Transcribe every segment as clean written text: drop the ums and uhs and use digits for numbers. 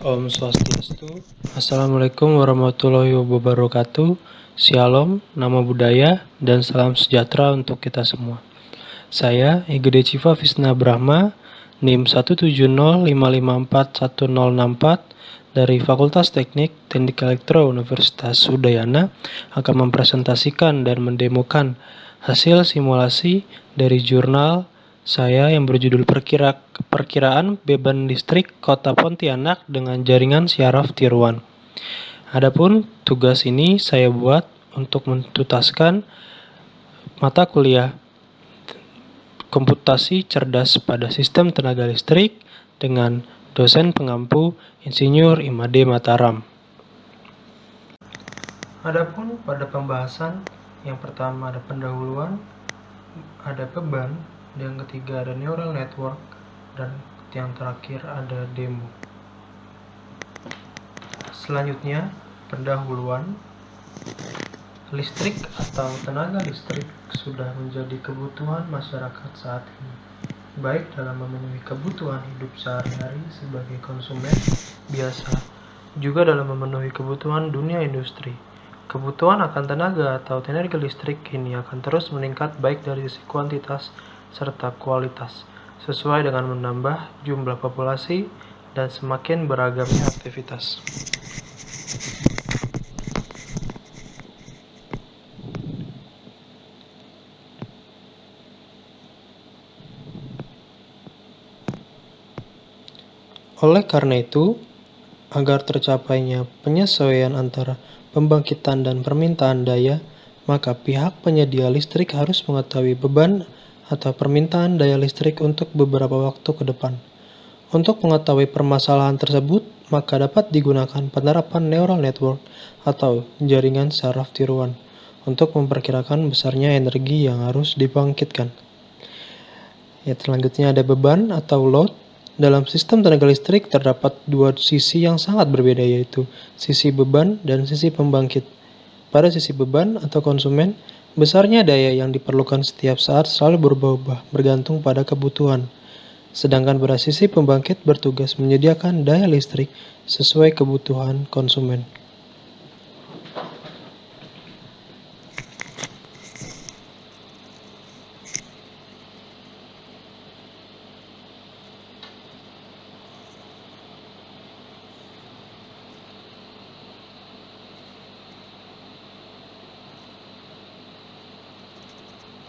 Om Swastiastu. Assalamualaikum warahmatullahi wabarakatuh. Shalom, nama budaya, dan salam sejahtera untuk kita semua. Saya, Igede Civa Visna Brahma, NIM 170554164 dari Fakultas Teknik Elektro Universitas Udayana akan mempresentasikan dan mendemokan hasil simulasi dari jurnal saya yang berjudul Perkiraan Beban Listrik Kota Pontianak dengan Jaringan Syaraf Tiruan. Adapun tugas ini saya buat untuk menuntaskan mata kuliah Komputasi Cerdas pada Sistem Tenaga Listrik dengan dosen pengampu Insinyur Imade Mataram. Adapun pada pembahasan yang pertama ada pendahuluan, ada beban, yang ketiga ada neural network, dan yang terakhir ada demo. Selanjutnya, pendahuluan. Listrik atau tenaga listrik sudah menjadi kebutuhan masyarakat saat ini, baik dalam memenuhi kebutuhan hidup sehari-hari sebagai konsumen biasa, juga dalam memenuhi kebutuhan dunia industri. Kebutuhan akan tenaga atau tenaga listrik ini akan terus meningkat baik dari sisi kuantitas serta kualitas, sesuai dengan menambah jumlah populasi dan semakin beragamnya aktivitas. Oleh karena itu, agar tercapainya penyesuaian antara pembangkitan dan permintaan daya, maka pihak penyedia listrik harus mengetahui beban atau permintaan daya listrik untuk beberapa waktu ke depan. Untuk mengetahui permasalahan tersebut, maka dapat digunakan penerapan neural network atau jaringan saraf tiruan untuk memperkirakan besarnya energi yang harus dibangkitkan. Selanjutnya ada beban atau load. Dalam sistem tenaga listrik terdapat dua sisi yang sangat berbeda, yaitu sisi beban dan sisi pembangkit. Pada sisi beban atau konsumen, besarnya daya yang diperlukan setiap saat selalu berubah-ubah bergantung pada kebutuhan. Sedangkan pada sisi pembangkit bertugas menyediakan daya listrik sesuai kebutuhan konsumen.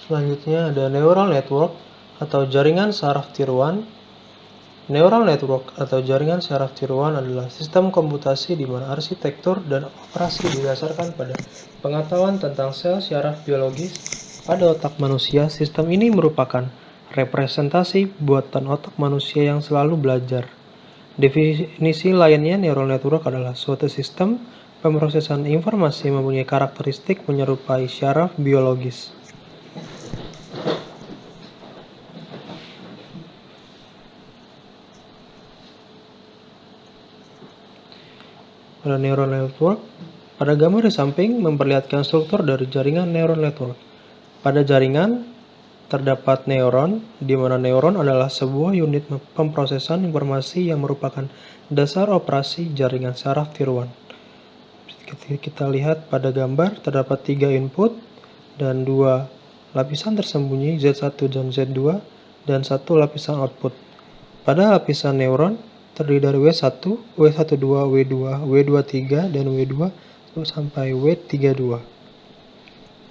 Selanjutnya ada neural network atau jaringan saraf tiruan. Neural network atau jaringan saraf tiruan adalah sistem komputasi di mana arsitektur dan operasi didasarkan pada pengetahuan tentang sel syaraf biologis pada otak manusia. Sistem ini merupakan representasi buatan otak manusia yang selalu belajar. Definisi lainnya, neural network adalah suatu sistem pemrosesan informasi yang mempunyai karakteristik menyerupai syaraf biologis. Pada neural network, pada gambar di samping memperlihatkan struktur dari jaringan neural network. Pada jaringan terdapat neuron, di mana neuron adalah sebuah unit pemrosesan informasi yang merupakan dasar operasi jaringan saraf tiruan. Kita lihat pada gambar terdapat 3 input dan 2 lapisan tersembunyi Z1 dan Z2 dan 1 lapisan output. Pada lapisan neuron terdiri dari W1, W12, W2, W23, dan W2 sampai W32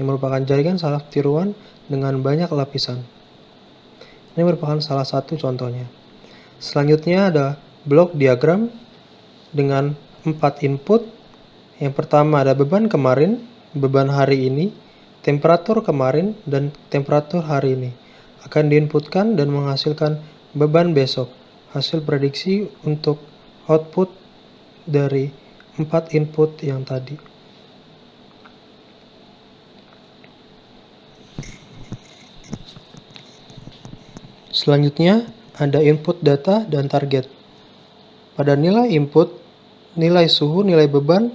yang merupakan jaringan saraf tiruan dengan banyak lapisan. Ini merupakan salah satu contohnya. Selanjutnya ada blok diagram dengan 4 input. Yang pertama ada beban kemarin, beban hari ini, temperatur kemarin, dan temperatur hari ini akan diinputkan dan menghasilkan beban besok. Hasil prediksi untuk output dari 4 input yang tadi. Selanjutnya ada input data dan target. Pada nilai input, nilai suhu, nilai beban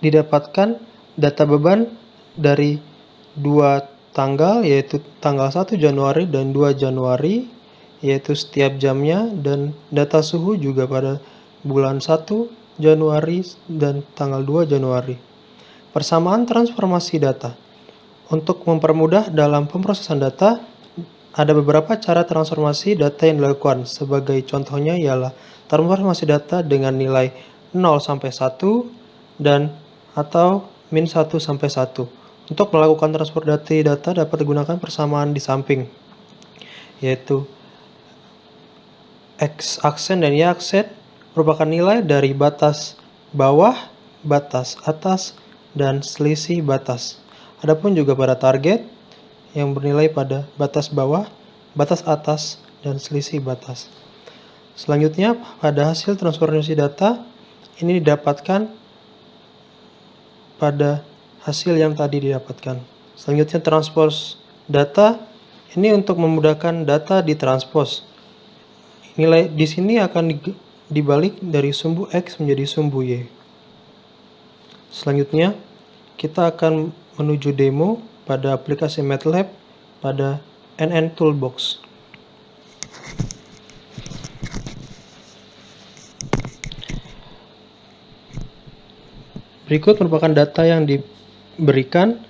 didapatkan data beban dari 2 tanggal, yaitu tanggal 1 Januari dan 2 Januari, yaitu setiap jamnya, dan data suhu juga pada bulan 1 Januari dan tanggal 2 Januari. Persamaan transformasi data. Untuk mempermudah dalam pemrosesan data, ada beberapa cara transformasi data yang dilakukan. Sebagai contohnya ialah transformasi data dengan nilai 0 sampai 1 dan atau min 1 sampai 1. Untuk melakukan transformasi data dapat digunakan persamaan di samping, yaitu X aksen dan Y aksen merupakan nilai dari batas bawah, batas atas, dan selisih batas. Adapun juga pada target yang bernilai pada batas bawah, batas atas, dan selisih batas. Selanjutnya, pada hasil transformasi data ini didapatkan pada hasil yang tadi didapatkan. Selanjutnya, transpose data ini untuk memudahkan data ditranspose. Nilai di sini akan dibalik dari sumbu X menjadi sumbu Y. Selanjutnya, kita akan menuju demo pada aplikasi MATLAB pada NN Toolbox. Berikut merupakan data yang diberikan.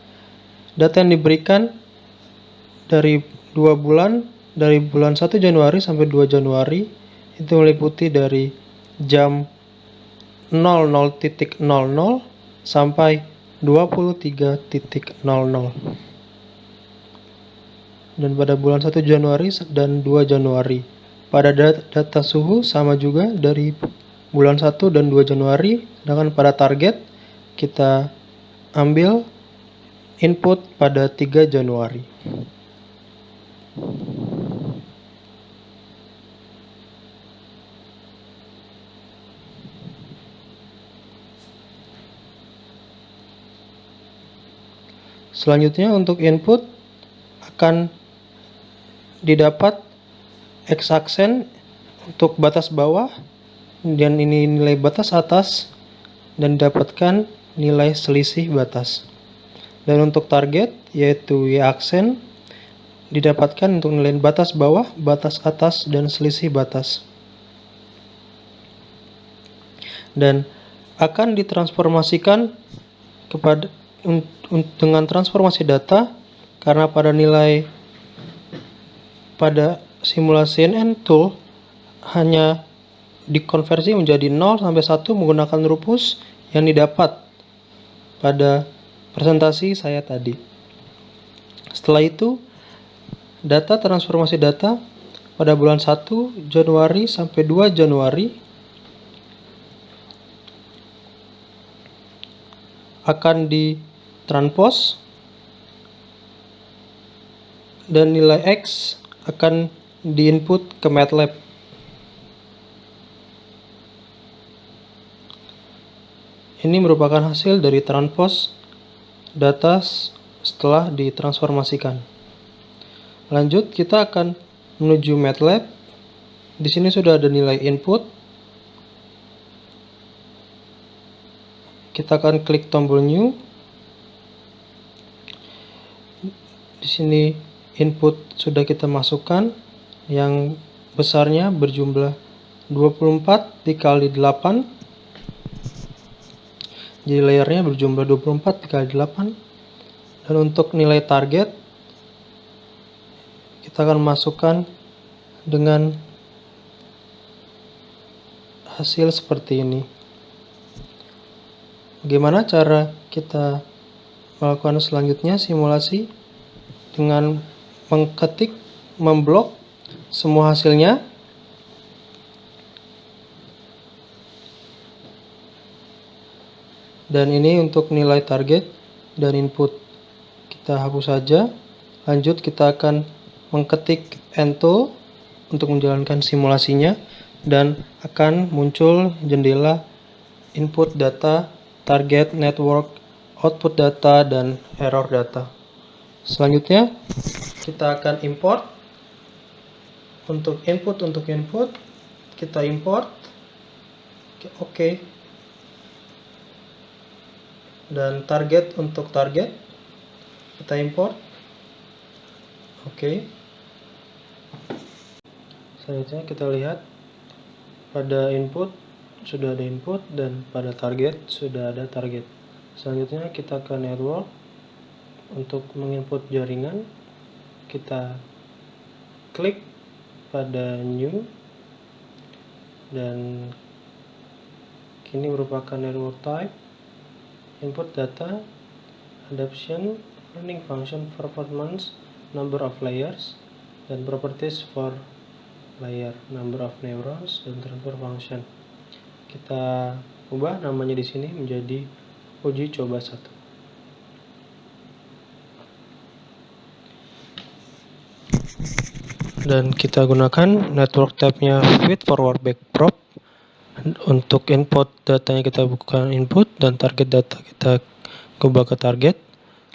Data yang diberikan dari 2 bulan, dari bulan 1 Januari sampai 2 Januari, itu meliputi dari jam 00.00 sampai 23.00. Dan pada bulan 1 Januari dan 2 Januari. Pada data suhu sama juga dari bulan 1 dan 2 Januari, sedangkan pada target kita ambil input pada 3 Januari. Selanjutnya untuk input akan didapat X aksen untuk batas bawah, dan ini nilai batas atas, dan didapatkan nilai selisih batas. Dan untuk target yaitu Y aksen didapatkan untuk nilai batas bawah, batas atas, dan selisih batas. Dan akan ditransformasikan kepada dengan transformasi data, karena pada nilai pada simulasi NN tool hanya dikonversi menjadi 0 sampai 1 menggunakan rumus yang didapat pada presentasi saya tadi. Setelah itu, data transformasi data pada bulan 1 Januari sampai 2 Januari akan ditranspose dan nilai X akan diinput ke MATLAB. Ini merupakan hasil dari transpose data setelah ditransformasikan. Lanjut, kita akan menuju MATLAB. Di sini sudah ada nilai input. Kita akan klik tombol New. Di sini input sudah kita masukkan, yang besarnya berjumlah 24 dikali 8. Jadi layarnya berjumlah 24 dikali 8. Dan untuk nilai target kita akan masukkan dengan hasil seperti ini. Bagaimana cara kita melakukan selanjutnya simulasi? Dengan mengketik, memblok semua hasilnya. Dan ini untuk nilai target dan input. Kita hapus saja. Lanjut, kita akan mengketik Enter untuk menjalankan simulasinya, dan akan muncul jendela input data, target, network, output data, dan error data. Selanjutnya, kita akan import. Untuk input, kita import. Oke. Dan target untuk target, kita import. Oke. Selanjutnya kita lihat pada input sudah ada input dan pada target sudah ada target. Selanjutnya kita ke network. Untuk menginput jaringan, kita klik pada new, dan ini merupakan network type, input data, adaptation, learning function, performance, number of layers, dan properties for layer, number of neurons, dan transfer function. Kita ubah namanya di sini menjadi uji coba 1. Dan kita gunakan network type-nya feed forward back prop. Untuk input datanya kita bukan input, dan target data kita ubah ke target.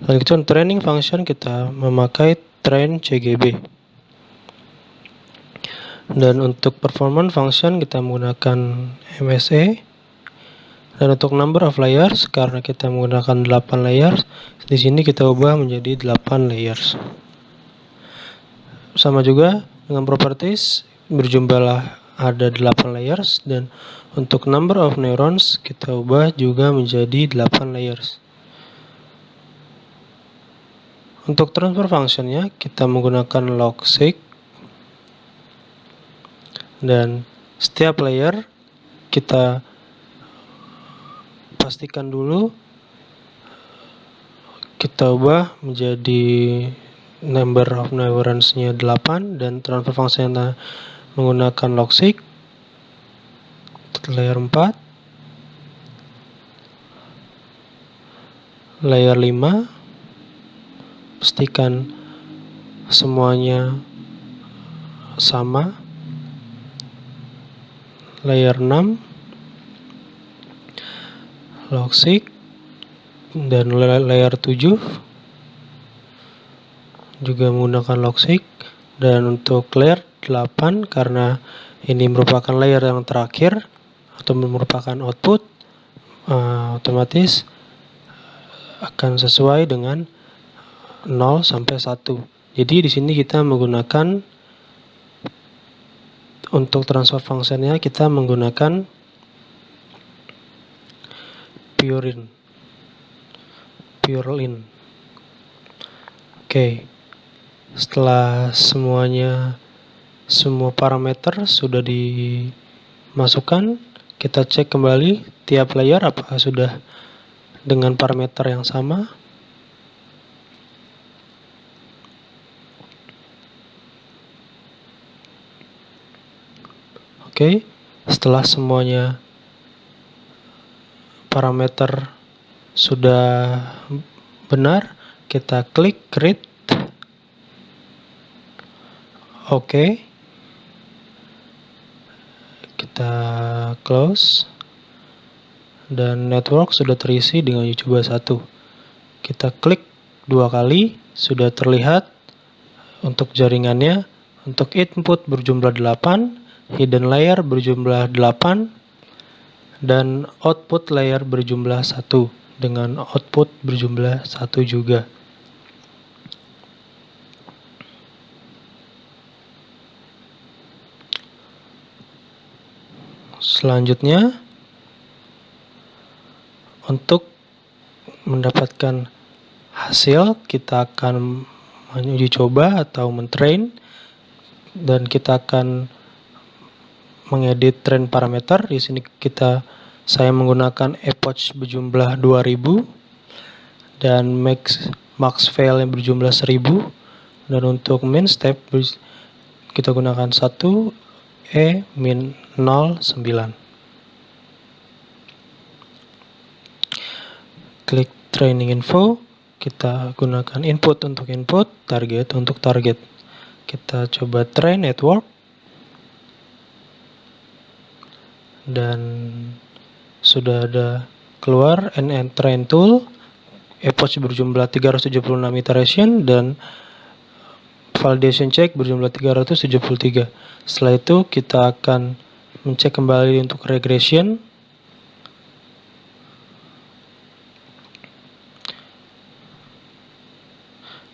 Lalu untuk training function kita memakai train CGB. Dan untuk performance function kita menggunakan MSE. Dan untuk number of layers, karena kita menggunakan 8 layers, di sini kita ubah menjadi 8 layers. Sama juga dengan properties, berjumlah ada 8 layers, dan untuk number of neurons kita ubah juga menjadi 8 layers. Untuk transfer functionnya kita menggunakan logseq, dan setiap layer kita pastikan dulu kita ubah menjadi number of neurons-nya 8, dan transfer function-nya menggunakan logseq. Layer 4, layer 5, pastikan semuanya sama. Layer 6, logseq, dan layer 7 juga menggunakan logseq. Dan untuk layer 8, karena ini merupakan layer yang terakhir atau merupakan output, otomatis akan sesuai dengan 0 sampai 1. Jadi di sini kita menggunakan untuk transfer function-nya kita menggunakan purelin. Oke. Setelah semua parameter sudah dimasukkan, kita cek kembali tiap layer apakah sudah dengan parameter yang sama. Oke, setelah semuanya parameter sudah benar, kita klik create. Oke. Kita close. Dan network sudah terisi dengan uji coba 1. Kita klik 2 kali, sudah terlihat untuk jaringannya. Untuk input berjumlah 8, hidden layer berjumlah 8, dan output layer berjumlah 1 dengan output berjumlah 1 juga. Selanjutnya, untuk mendapatkan hasil, kita akan menguji coba atau mentrain, dan kita akan mengedit train parameter. Di sini saya menggunakan epoch berjumlah 2000 dan max fail yang berjumlah 1000, dan untuk min step kita gunakan 1 -09. Klik training info, kita gunakan input untuk input, target untuk target. Kita coba train network, dan sudah ada keluar NN train tool, epoch berjumlah 376 iteration, dan validation check berjumlah 373. Setelah itu kita akan mencek kembali untuk regression.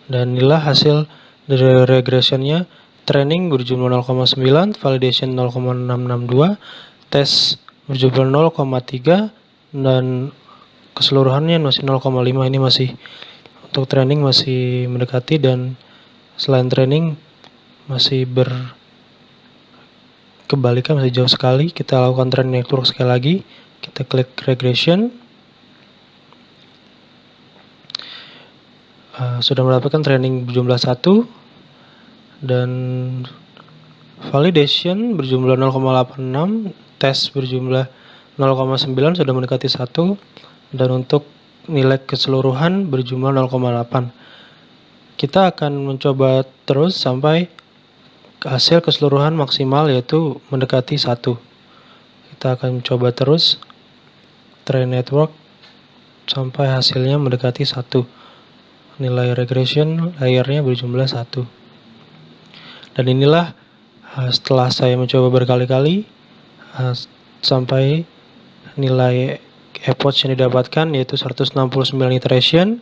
Dan inilah hasil dari regressionnya. training berjumlah 0,9, validation 0,662, tes berjumlah 0,3, dan keseluruhannya masih 0,5. Ini masih untuk training masih mendekati, dan selain training masih berkebalikan, masih jauh sekali. Kita lakukan training network sekali lagi. Kita klik regression. Sudah mendapatkan training berjumlah 1 dan validation berjumlah 0,86, tes berjumlah 0,9, sudah mendekati 1, dan untuk nilai keseluruhan berjumlah 0,8. Kita akan mencoba terus sampai hasil keseluruhan maksimal yaitu mendekati 1. Kita akan coba terus train network sampai hasilnya mendekati 1. Nilai regression layernya berjumlah 1. Dan inilah setelah saya mencoba berkali-kali sampai nilai epoch yang didapatkan yaitu 169 iteration,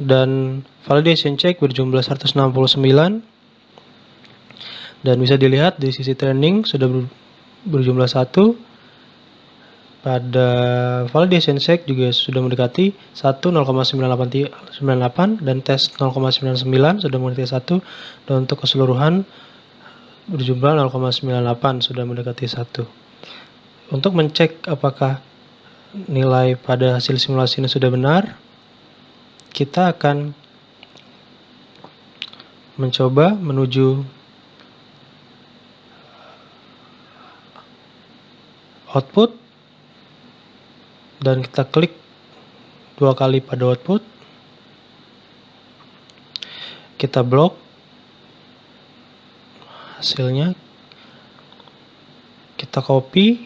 dan validation check berjumlah 169, dan bisa dilihat di sisi training sudah berjumlah 1. Pada validation check juga sudah mendekati 1, 0,998, dan tes 0,99 sudah mendekati 1, dan untuk keseluruhan berjumlah 0,98 sudah mendekati 1. Untuk mencek apakah nilai pada hasil simulasi ini sudah benar, kita akan mencoba menuju output, dan kita klik 2 kali pada output. Kita blok hasilnya, kita copy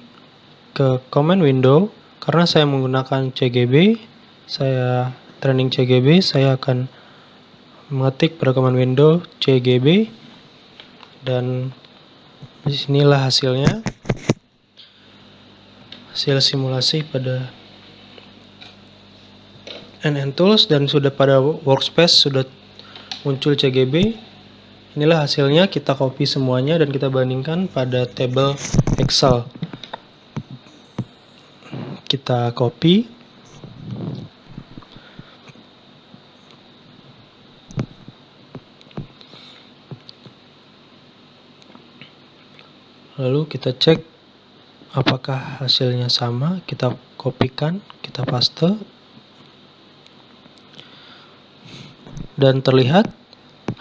ke command window. Karena saya menggunakan CGB, saya training CGB, saya akan mengetik pada command window CGB, dan disinilah hasilnya, hasil simulasi pada NN Tools, dan sudah pada workspace sudah muncul CGB. Inilah hasilnya, kita copy semuanya dan kita bandingkan pada table Excel. Kita copy, lalu kita cek apakah hasilnya sama. Kita kopikan, kita paste, dan terlihat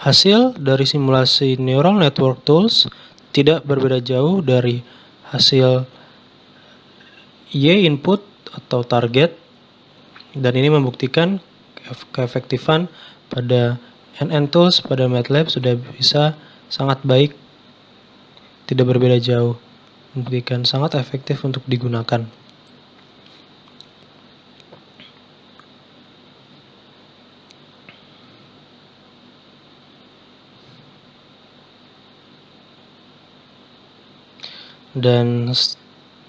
hasil dari simulasi Neural Network Tools tidak berbeda jauh dari hasil Y input atau target, dan ini membuktikan keefektifan pada NN Tools pada MATLAB sudah bisa sangat baik, tidak berbeda jauh, membuktikan sangat efektif untuk digunakan. Dan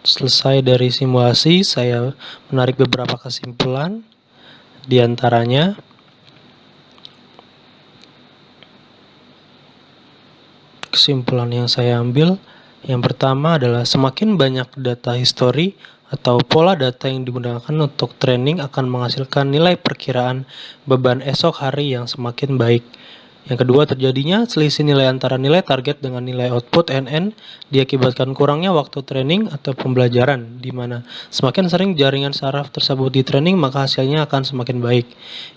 selesai dari simulasi, saya menarik beberapa kesimpulan. Di antaranya, kesimpulan yang saya ambil, yang pertama adalah semakin banyak data history atau pola data yang digunakan untuk training akan menghasilkan nilai perkiraan beban esok hari yang semakin baik. Yang kedua, terjadinya selisih nilai antara nilai target dengan nilai output NN diakibatkan kurangnya waktu training atau pembelajaran, di mana semakin sering jaringan saraf tersebut di training maka hasilnya akan semakin baik.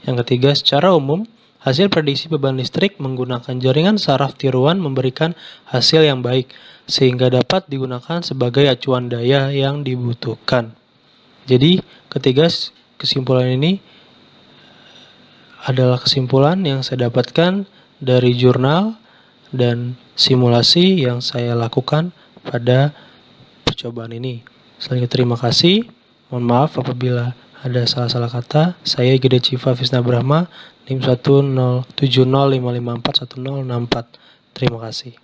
Yang ketiga, secara umum, hasil prediksi beban listrik menggunakan jaringan saraf tiruan memberikan hasil yang baik, sehingga dapat digunakan sebagai acuan daya yang dibutuhkan. Jadi, ketiga kesimpulan ini adalah kesimpulan yang saya dapatkan dari jurnal dan simulasi yang saya lakukan pada percobaan ini. Selanjutnya, terima kasih. Mohon maaf apabila ada salah-salah kata. Saya Gede Civa Visna Brahma, NIM 10705541064. Terima kasih.